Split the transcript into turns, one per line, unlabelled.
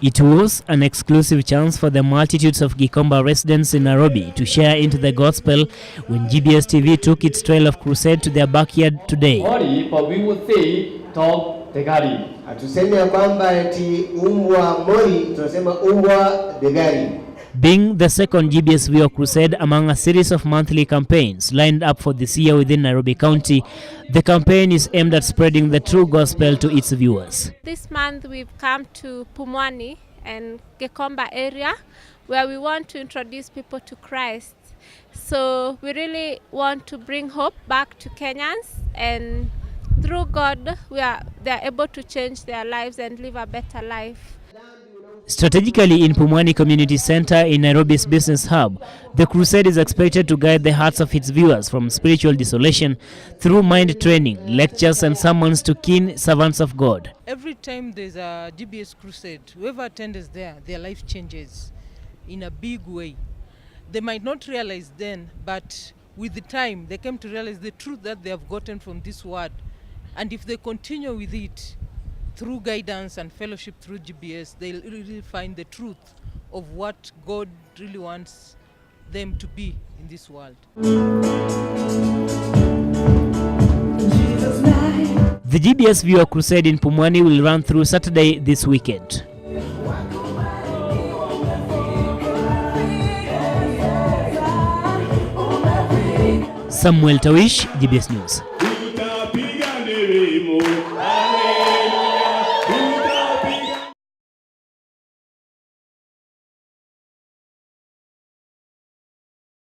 It was an exclusive chance for the multitudes of Gikomba residents in Nairobi to share into the gospel when GBS TV took its trail of crusade to their backyard today.
But we would say dog degari.
Hatusemi kwamba eti umbwa mori, tunasema umbwa degari.
Being the second GBS Viewer Crusade among a series of monthly campaigns lined up for this year within Nairobi County, the campaign is aimed at spreading the true gospel to its viewers.
This month we've come to Pumwani and Gikomba area where we want to introduce people to Christ. So we really want to bring hope back to Kenyans, and through God they're able to change their lives and live a better life.
Strategically in Pumwani Community Center in Nairobi's business hub, the crusade is expected to guide the hearts of its viewers from spiritual desolation through mind training, lectures and sermons to keen servants of God.
Every time there's a GBS crusade, whoever attends there, their life changes in a big way. They might not realize then, but with the time they came to realize the truth that they have gotten from this word. And if they continue with it, through guidance and fellowship through GBS, they'll really find the truth of what God really wants them to be in this world.
The GBS Viewer Crusade in Pumwani will run through Saturday this weekend. Samuel Tawish, GBS News.